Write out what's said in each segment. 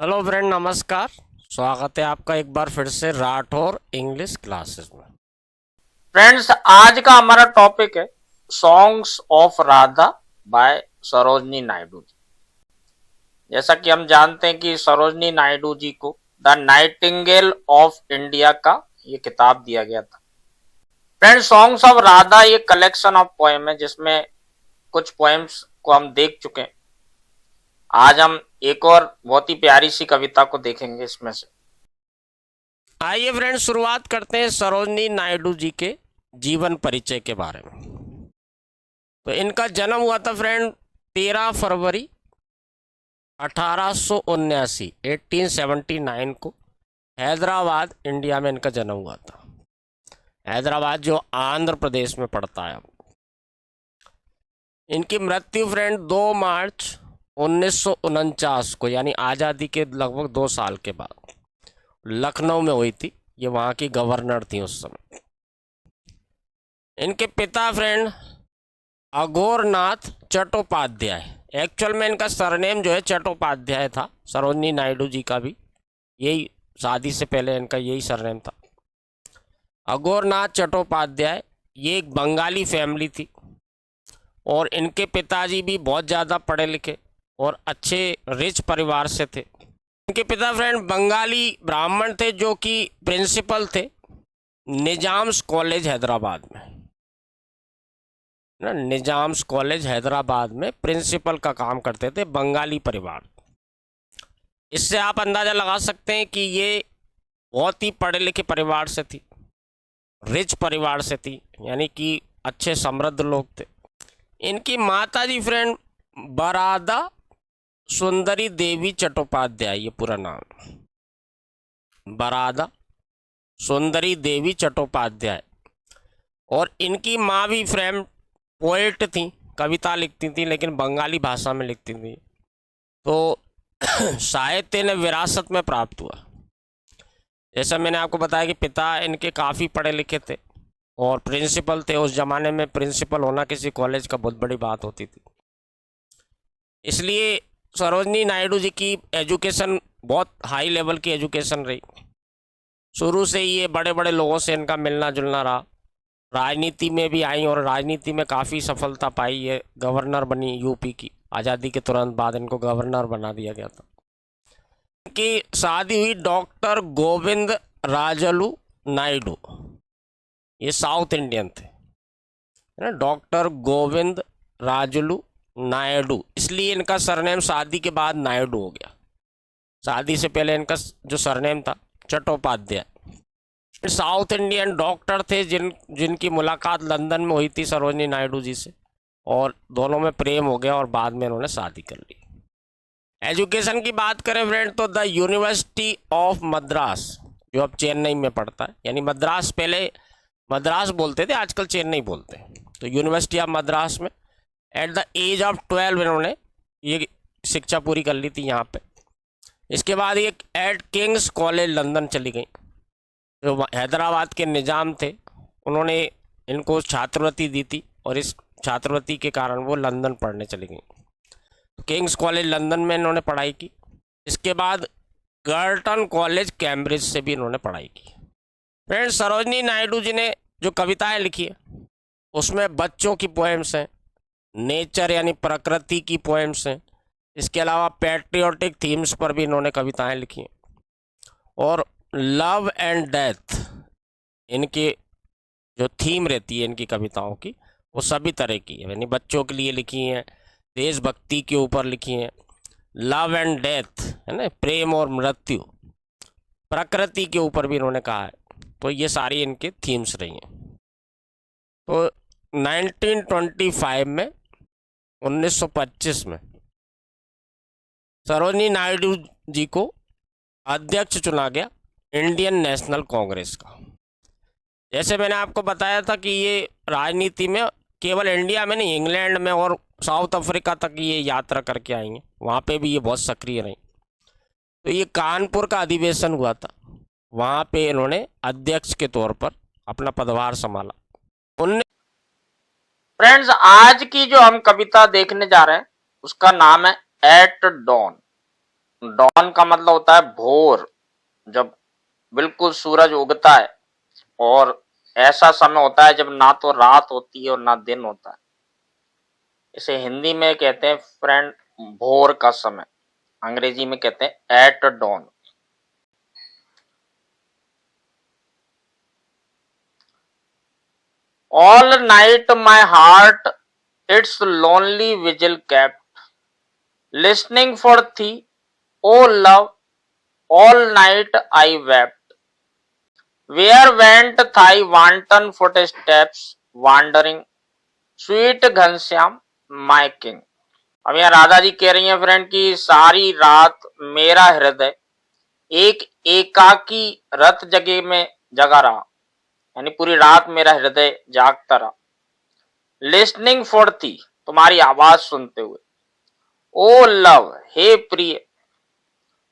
Hello friend, नमस्कार। स्वागत है आपका एक बार फिर से राठौर इंग्लिश क्लासेस में। फ्रेंड्स, आज का हमारा टॉपिक है songs of Radha by Sarojini Naidu ji. जैसा कि हम जानते हैं कि सरोजनी नायडू जी को द नाइटिंगेल ऑफ इंडिया का ये किताब दिया गया था। फ्रेंड्स, सॉन्ग्स ऑफ राधा ये कलेक्शन ऑफ पोएम है जिसमें कुछ पोएम्स को हम देख चुके हैं। आज हम एक और बहुत ही प्यारी सी कविता को देखेंगे इसमें से। आइए फ्रेंड्स, शुरुआत करते हैं सरोजनी नायडू जी के जीवन परिचय के बारे में। तो इनका जन्म हुआ था फ्रेंड 13 फरवरी 1879 1879 को हैदराबाद इंडिया में इनका जन्म हुआ था। हैदराबाद जो आंध्र प्रदेश में पड़ता है। इनकी मृत्यु फ्रेंड 2 मार्च 1949 को यानी आज़ादी के लगभग 2 साल के बाद लखनऊ में हुई थी। ये वहाँ की गवर्नर थी उस समय। इनके पिता फ्रेंड अघोरनाथ चट्टोपाध्याय, एक्चुअल में इनका सरनेम जो है चट्टोपाध्याय था। सरोजनी नायडू जी का भी यही, शादी से पहले इनका यही सरनेम था, अघोरनाथ चट्टोपाध्याय। ये एक बंगाली फैमिली थी और इनके पिताजी भी बहुत ज़्यादा पढ़े लिखे और अच्छे रिच परिवार से थे। इनके पिता फ्रेंड बंगाली ब्राह्मण थे जो कि प्रिंसिपल थे निजाम्स कॉलेज हैदराबाद में। निजाम्स कॉलेज हैदराबाद में प्रिंसिपल का काम करते थे, बंगाली परिवार। इससे आप अंदाज़ा लगा सकते हैं कि ये बहुत ही पढ़े लिखे परिवार से थी, रिच परिवार से थी, यानी कि अच्छे समृद्ध लोग थे। इनकी माता जी फ्रेंड बरादा सुंदरी देवी चट्टोपाध्याय, ये पूरा नाम बरादा सुंदरी देवी चट्टोपाध्याय। और इनकी माँ भी फ्रेंड पोएट थी, कविता लिखती थी लेकिन बंगाली भाषा में लिखती थी। तो साहित्य ने विरासत में प्राप्त हुआ। जैसा मैंने आपको बताया कि पिता इनके काफ़ी पढ़े लिखे थे और प्रिंसिपल थे। उस ज़माने में प्रिंसिपल होना किसी कॉलेज का बहुत बड़ी बात होती थी। इसलिए सरोजनी नायडू जी की एजुकेशन बहुत हाई लेवल की एजुकेशन रही। शुरू से ही ये बड़े बड़े लोगों से इनका मिलना जुलना रहा। राजनीति में भी आई और राजनीति में काफ़ी सफलता पाई। ये गवर्नर बनी यूपी की, आज़ादी के तुरंत बाद इनको गवर्नर बना दिया गया था। इनकी शादी हुई डॉक्टर गोविंद राजलू नायडू, ये साउथ इंडियन थे ना, डॉक्टर गोविंद राजलू नायडू। इसलिए इनका सरनेम शादी के बाद नायडू हो गया। शादी से पहले इनका जो सरनेम था चट्टोपाध्याय। साउथ इंडियन डॉक्टर थे जिनकी मुलाकात लंदन में हुई थी सरोजनी नायडू जी से, और दोनों में प्रेम हो गया और बाद में इन्होंने शादी कर ली। एजुकेशन की बात करें फ्रेंड तो द यूनिवर्सिटी ऑफ मद्रास, जो अब चेन्नई में पड़ता है, यानी मद्रास पहले मद्रास बोलते थे, आजकल चेन्नई बोलते हैं। तो यूनिवर्सिटी ऑफ मद्रास में एट द एज ऑफ 12 इन्होंने ये शिक्षा पूरी कर ली थी यहाँ पे। इसके बाद ये एट किंग्स कॉलेज लंदन चली गई। जो हैदराबाद के निजाम थे उन्होंने इनको छात्रवृत्ति दी थी और इस छात्रवृत्ति के कारण वो लंदन पढ़ने चली गई। किंग्स कॉलेज लंदन में इन्होंने पढ़ाई की। इसके बाद गर्टन कॉलेज कैम्ब्रिज से भी इन्होंने पढ़ाई की। फ्रेंड्स, सरोजनी नायडू जी ने जो कविताएं लिखी है उसमें बच्चों की पोएम्स हैं, नेचर यानी प्रकृति की पोएम्स हैं। इसके अलावा पैट्रियोटिक थीम्स पर भी इन्होंने कविताएं लिखी हैं। और लव एंड डेथ इनकी जो थीम रहती है इनकी कविताओं की, वो सभी तरह की है, यानी बच्चों के लिए लिखी हैं, देशभक्ति के ऊपर लिखी हैं, लव एंड डेथ है ना, प्रेम और मृत्यु, प्रकृति के ऊपर भी इन्होंने कहा है। तो ये सारी इनके थीम्स रही हैं। तो 1925 में 1925 में सरोजनी नायडू जी को अध्यक्ष चुना गया इंडियन नेशनल कांग्रेस का। जैसे मैंने आपको बताया था कि ये राजनीति में केवल इंडिया में नहीं, इंग्लैंड में और साउथ अफ्रीका तक ये यात्रा करके आई हैं। वहाँ पे भी ये बहुत सक्रिय रही। तो ये कानपुर का अधिवेशन हुआ था, वहाँ पे इन्होंने अध्यक्ष के तौर पर अपना पदभार संभाला। फ्रेंड्स, आज की जो हम कविता देखने जा रहे हैं उसका नाम है एट डॉन। डॉन का मतलब होता है भोर, जब बिल्कुल सूरज उगता है, और ऐसा समय होता है जब ना तो रात होती है और ना दिन होता है। इसे हिंदी में कहते हैं फ्रेंड भोर का समय, अंग्रेजी में कहते हैं at dawn. All night my heart its lonely vigil kept, listening for thee, O love, all night I wept. Where went thy wanton footsteps wandering, sweet Ghanshyam my king? अब यहाँ राधा जी कह रही हैं फ्रेंड की सारी रात मेरा हृदय एक एकाकी रत जगह में जगा रहा, यानी पूरी रात मेरा हृदय जागता रहा। लिस्निंग फॉर थी, तुम्हारी आवाज सुनते हुए। ओ लव, हे प्रिय।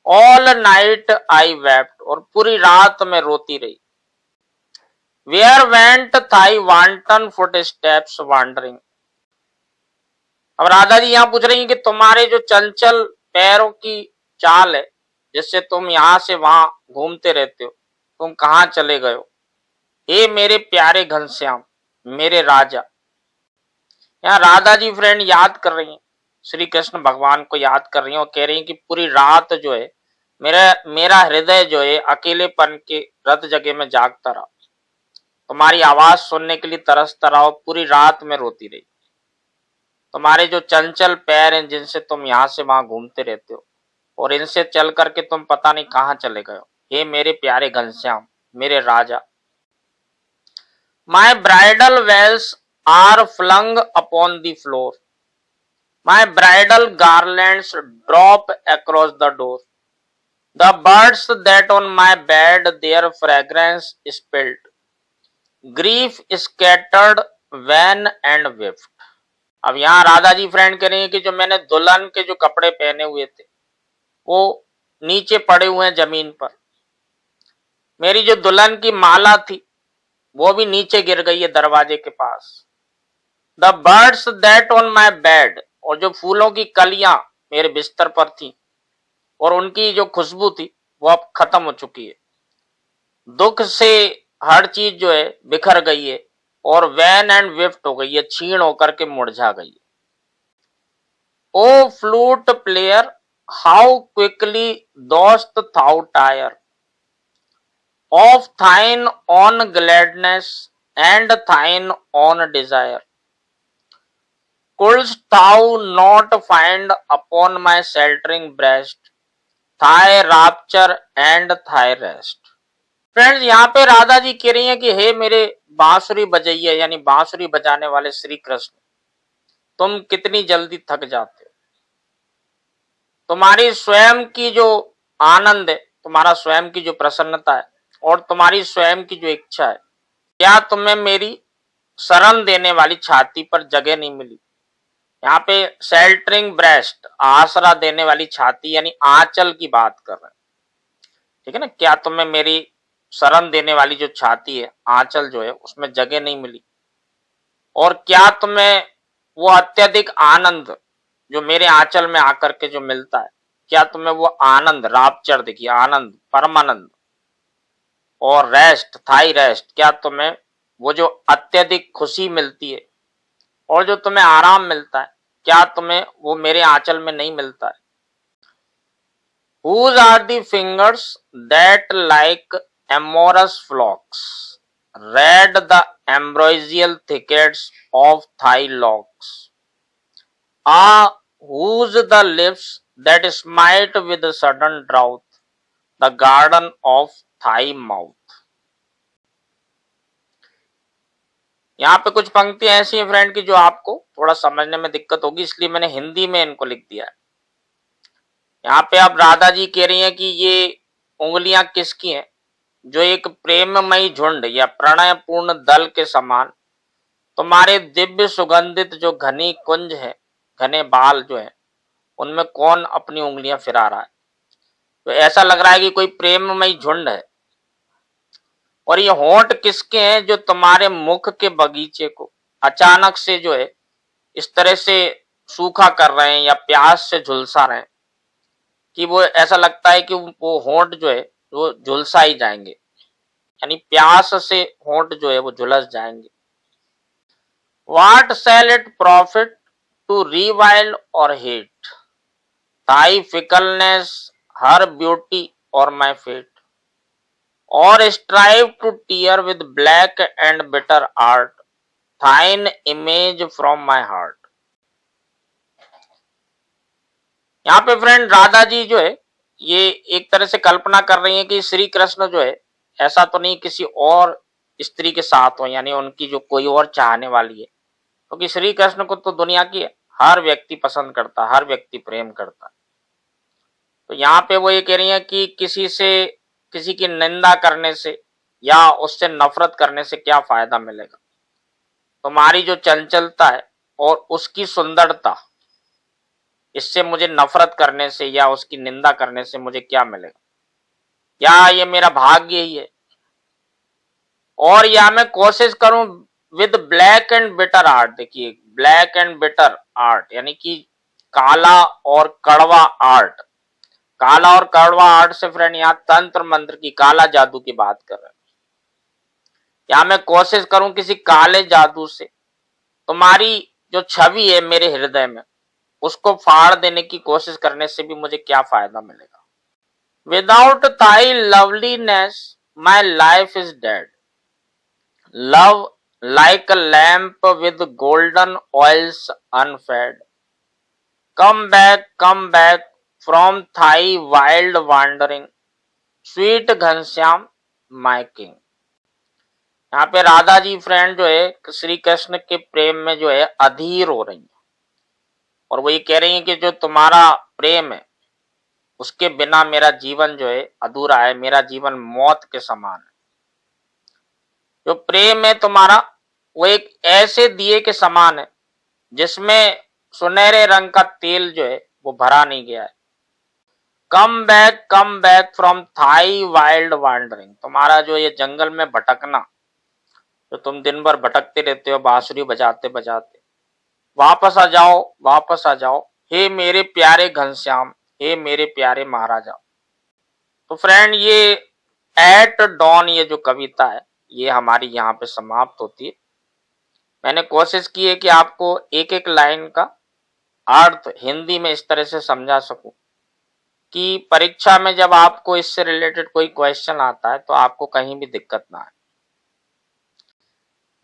ऑल नाइट आई वेप्ट, और पूरी रात में रोती रही। Where went thy wanton footsteps wandering. अब राधा जी यहाँ पूछ रही हैं कि तुम्हारे जो चंचल पैरों की चाल है, जिससे तुम यहां से वहां घूमते रहते हो, तुम कहाँ चले गए हो? हे मेरे प्यारे घनश्याम, मेरे राजा। यहाँ राधा जी फ्रेंड याद कर रही हैं, श्री कृष्ण भगवान को याद कर रही हैं और कह रही हैं कि पूरी रात जो है मेरा मेरा हृदय जो है अकेलेपन के रत जगह में जागता रहा, तुम्हारी आवाज सुनने के लिए तरसता रहा और पूरी रात में रोती रही। तुम्हारे जो चंचल पैर हैं जिनसे तुम यहाँ से वहां घूमते रहते हो, और इनसे चल करके तुम पता नहीं कहाँ चले गए हो। हे मेरे प्यारे घनश्याम, मेरे राजा। My bridal veils are flung upon the floor, my bridal garlands drop across the door, the birds that on my bed their fragrance spilled, grief scattered vain and swift. अब यहाँ राधा जी फ्रेंड कह रही है कि जो मैंने दुल्हन के जो कपड़े पहने हुए थे वो नीचे पड़े हुए हैं जमीन पर, मेरी जो दुल्हन की माला थी वो भी नीचे गिर गई है दरवाजे के पास। The birds that on my bed, और जो फूलों की कलियां मेरे बिस्तर पर थी और उनकी जो खुशबू थी वो अब खत्म हो चुकी है। दुख से हर चीज जो है बिखर गई है और वैन एंड विफ्ट हो गई है, छीण होकर के मुरझा गई है। ओ फ्लूट प्लेयर, हाउ क्विकली दोस्त थाउ tyre of thine own gladness and thine own desire, couldst thou not find upon my sheltering breast thy rapture and thy rest? Friends यहाँ पे राधा जी कह रही हैं कि हे मेरे बांसुरी बजैया, यानी बांसुरी बजाने वाले श्री कृष्ण, तुम कितनी जल्दी थक जाते हो। तुम्हारी स्वयं की जो आनंद है, तुम्हारा स्वयं की जो प्रसन्नता है और तुम्हारी स्वयं की जो इच्छा है, क्या तुम्हें मेरी शरण देने वाली छाती पर जगह नहीं मिली? यहाँ पे शेल्टरिंग ब्रेस्ट, आसरा देने वाली छाती यानी आंचल की बात कर रहे हैं, ठीक है ना। क्या तुम्हें मेरी शरण देने वाली जो छाती है, आंचल जो है, उसमें जगह नहीं मिली? और क्या तुम्हें वो अत्यधिक आनंद जो मेरे आंचल में आकर के जो मिलता है, क्या तुम्हें वो आनंद, रापचर देखिए, आनंद, परमानंद, और रेस्ट, थाई रेस्ट, क्या तुम्हें वो जो अत्यधिक खुशी मिलती है और जो तुम्हें आराम मिलता है, क्या तुम्हें वो मेरे आंचल में नहीं मिलता है? Whose are the fingers that like amorous flocks read the ambrosial thickets of thy locks? Ah, whose the lips that smite with sudden drought the garden of thy mouth? यहाँ पे कुछ पंक्तियां ऐसी हैं फ्रेंड की जो आपको थोड़ा समझने में दिक्कत होगी, इसलिए मैंने हिंदी में इनको लिख दिया है। यहाँ पे अब राधा जी कह रही हैं कि ये उंगलियां किसकी हैं, जो एक प्रेममयी झुंड या प्रणय पूर्ण दल के समान तुम्हारे दिव्य सुगंधित जो घनी कुंज है, घने बाल जो है, उनमें कौन अपनी उंगलियां फिरा रहा है। तो ऐसा लग रहा है कि कोई प्रेममयी झुंड है। और ये होंठ किसके हैं जो तुम्हारे मुख के बगीचे को अचानक से जो है इस तरह से सूखा कर रहे हैं या प्यास से झुलसा रहे हैं। कि वो ऐसा लगता है कि वो होंठ जो है वो झुलसा ही जाएंगे, यानी प्यास से होंठ जो है वो झुलस जाएंगे। What shall it profit to revile or hate thy fickleness, her beauty, or my fate? Or strive to tear with black and bitter art thine image from my heart? यहाँ पे फ्रेंड राधा जी जो है ये एक तरह से कल्पना कर रही है कि श्री कृष्ण जो है ऐसा तो नहीं किसी और स्त्री के साथ हो, यानी उनकी जो कोई और चाहने वाली है, क्योंकि श्री कृष्ण को तो दुनिया की हर व्यक्ति पसंद करता, हर व्यक्ति प्रेम करता। तो यहाँ पे वो ये कह रही है कि किसी की निंदा करने से या उससे नफरत करने से क्या फायदा मिलेगा। तुम्हारी जो चंचलता है और उसकी सुंदरता, इससे मुझे नफरत करने से या उसकी निंदा करने से मुझे क्या मिलेगा? या ये मेरा भाग्य ही है? और या मैं कोशिश करूं with black and bitter art. देखिए ब्लैक एंड बिटर आर्ट यानी कि काला और कड़वा आर्ट। काला और कड़वा आर्ट से फ्रेंड यहाँ तंत्र मंत्र की, काला जादू की बात कर रहे हैं। या मैं कोशिश करूं किसी काले जादू से तुम्हारी जो छवि है मेरे हृदय में उसको फाड़ देने की कोशिश करने से भी मुझे क्या फायदा मिलेगा? Without thy loveliness my life is dead, love like a lamp with golden oils unfed. Come back from thy wild wandering, sweet Ghanshyam my king. यहाँ पे राधा जी फ्रेंड जो है श्री कृष्ण के प्रेम में जो है अधीर हो रही है, और वो ये कह रही है कि जो तुम्हारा प्रेम है उसके बिना मेरा जीवन जो है अधूरा है, मेरा जीवन मौत के समान है। जो प्रेम है तुम्हारा वो एक ऐसे दिए के समान है जिसमें सुनहरे रंग का तेल जो है वो भरा नहीं गया है। Come back from thy wild wandering, तुम्हारा जो ये जंगल में भटकना, जो तुम दिन भर भटकते रहते हो बांसुरी बजाते बजाते, वापस आ जाओ हे मेरे प्यारे घनश्याम, हे मेरे प्यारे महाराजा। तो फ्रेंड ये एट डॉन ये जो कविता है ये हमारी यहाँ पे समाप्त होती है। मैंने कोशिश की है कि आपको एक एक लाइन का अर्थ हिंदी में इस तरह से समझा सकूं कि परीक्षा में जब आपको इससे रिलेटेड कोई क्वेश्चन आता है तो आपको कहीं भी दिक्कत ना आए।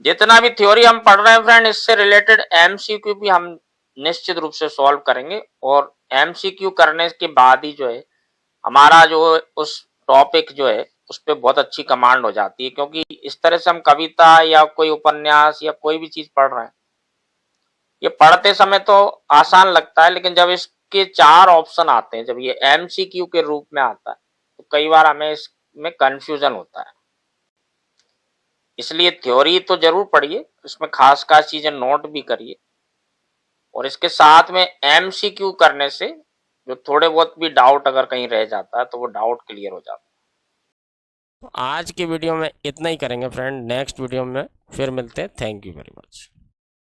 जितना भी थ्योरी हम पढ़ रहे हैं फ्रेंड, इससे रिलेटेड एमसीक्यू भी हम निश्चित रूप से सॉल्व करेंगे, और एमसीक्यू करने के बाद ही जो है हमारा जो उस टॉपिक जो है उस पर बहुत अच्छी कमांड हो जाती है। क्योंकि इस तरह से हम कविता या कोई उपन्यास या कोई भी चीज पढ़ रहे हैं, ये पढ़ते समय तो आसान लगता है, लेकिन जब इसके 4 ऑप्शन आते हैं, जब ये एमसीक्यू के रूप में आता है तो कई बार हमें इसमें कंफ्यूजन होता है। इसलिए थ्योरी तो जरूर पढ़िए, इसमें खास खास चीजें नोट भी करिए, और इसके साथ में एमसीक्यू करने से जो थोड़े बहुत भी डाउट अगर कहीं रह जाता है तो वो डाउट क्लियर हो जाता है। आज की वीडियो में इतना ही करेंगे फ्रेंड, नेक्स्ट वीडियो में फिर मिलते हैं। Thank you very much.